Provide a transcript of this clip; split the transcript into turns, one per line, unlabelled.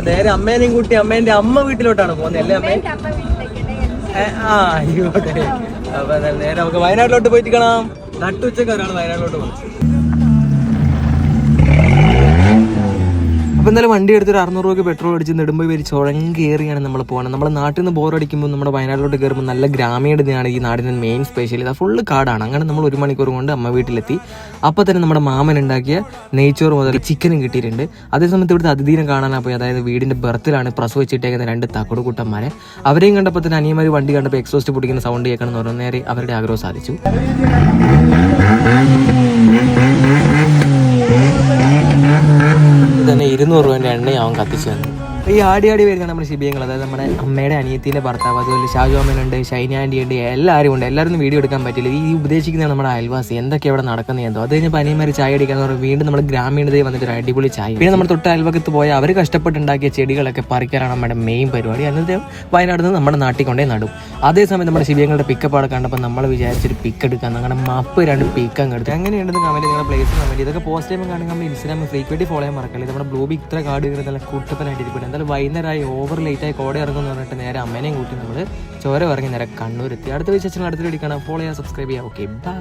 നേരെ അമ്മേനെയും കൂട്ടി അമ്മേന്റെ അമ്മ വീട്ടിലോട്ടാണ് പോകുന്നത് അല്ലേ അമ്മേ? ആയിക്കോട്ടെ. അപ്പൊ നേരെ നമുക്ക് വയനാട്ടിലോട്ട് പോയിട്ട് കാണാം. നട്ടുച്ചക്ക് ഒരാൾ വയനാട്ടിലോട്ട് പോകും. അപ്പോൾ എന്തായാലും വണ്ടി എടുത്തൊരു 600 രൂപയ്ക്ക് പെട്രോൾ അടിച്ച് നെടുമ്പ് വരി ചുഴങ്ങി കയറിയാണ് നമ്മൾ പോകുന്നത്. നമ്മുടെ നാട്ടിൽ നിന്ന് ബോറടിക്കുമ്പോൾ നമ്മുടെ വയനാട്ടിലോട്ട് കയറുമ്പോൾ നല്ല ഗ്രാമീണതയാണ് ഈ നാടിൻ്റെ മെയിൻ സ്പെഷ്യൽ. ഇത് ഫുള്ള് കാടാണ്. അങ്ങനെ നമ്മൾ 1 മണിക്കൂർ കൊണ്ട് അമ്മ വീട്ടിലെത്തി. അപ്പോൾ തന്നെ നമ്മുടെ മാമൻ ഉണ്ടാക്കിയ നെയ്ച്ചോറ് മുതൽ ചിക്കനും കിട്ടിയിട്ടുണ്ട്. അതേസമയത്ത് ഇവിടുത്തെ അതിഥീനെ കാണാനാണ് പോയി. അതായത് വീടിൻ്റെ ബർത്തിലാണ് പ്രസവിച്ചിട്ടേക്കുന്ന 2 തക്കടുകൂട്ടന്മാരെ. അവരെയും കണ്ടപ്പോൾ തന്നെ അനിയന്മാർ വണ്ടി കണ്ടപ്പോൾ എക്സോസ്റ്റ് പൊടിക്കുന്ന സൗണ്ട് കേൾക്കണം എന്ന് പറഞ്ഞ നേരെ അവരുടെ ആഗ്രഹം സാധിച്ചു. തന്നെ 200 രൂപേൻ്റെ എണ്ണയും അവൻ കത്തിച്ചു തന്നു. ഈ ആടി വരുന്ന നമ്മുടെ ശിബിയങ്ങൾ, അതായത് നമ്മുടെ അമ്മയുടെ അനിയത്തിൻ്റെ ഭർത്താവ്, അതുപോലെ ഷാജു അമ്മനുണ്ട്, ഷൈനി ആൻറ്റി ഉണ്ട്, എല്ലാവരും ഉണ്ട്. എല്ലാവരും വീഡിയോ എടുക്കാൻ പറ്റില്ല. ഈ ഉപദേശിക്കുന്നതാണ് നമ്മുടെ അയൽവാസി. എന്തൊക്കെ ഇവിടെ നടക്കുന്നത് എന്തോ. അത് കഴിഞ്ഞപ്പോൾ അനിയന്മാർ ചായ അടിക്കാന്ന് പറഞ്ഞാൽ വീണ്ടും നമ്മുടെ ഗ്രാമീണതയിൽ വന്നിട്ട് ഒരു അടിപൊളി ചായ. പിന്നെ നമ്മുടെ തൊട്ട് അയൽവക്കത്ത് പോയാൽ അവർ കഷ്ടപ്പെട്ടുണ്ടാക്കിയ ചെടികളൊക്കെ പറിക്കാനാണ് നമ്മുടെ മെയിൻ പരിപാടി. അന്നത്തെ വയനാട് നിന്ന് നമ്മുടെ നാട്ടിൽ കൊണ്ടേ നടും. അതേസമയം നമ്മുടെ ശിബിയങ്ങളുടെ പിക്കപ്പാടെ കണ്ടപ്പോൾ നമ്മൾ വിചാരിച്ചൊരു പിക്ക് എടുക്കാൻ അങ്ങനെ മപ്പ് 2 പിക്ക് അങ്ങ് എടുത്തു. എങ്ങനെയുണ്ടെന്ന് കമൻറ്റ്, നിങ്ങളുടെ പ്ലേസ് കമൻറ്റ്. ഇതൊക്കെ പോസ്റ്റ് ചെയ്യുമ്പോൾ കാണുമ്പോൾ നമ്മൾ ഇൻസ്റ്റാഗ്രാമിൽ ഫ്രീക്വൻറ്റ് ഫോളോ ചെയ്യാൻ മറക്കല്ലേ. നമ്മുടെ ബ്ലൂബി ഇത്ര കാട് കയറി നല്ല കുട്ടപ്പനായിട്ടിരിക്കും. എന്തായാലും വൈകുന്നേരമായി ഓവർ ലേറ്റായി കോട ഇറങ്ങുമെന്ന് പറഞ്ഞിട്ട് നേരെ അമ്മേനെയും കൂട്ടി നമ്മൾ ചോര ഇറങ്ങി നേരെ കണ്ണൂരെത്തി. അടുത്ത വിശേഷങ്ങൾ അടുത്ത വീഡിയോ കാണാം. ഫോളോ ചെയ്യാൻ, സബ്സ്ക്രൈബ് ചെയ്യാം. Okay, by.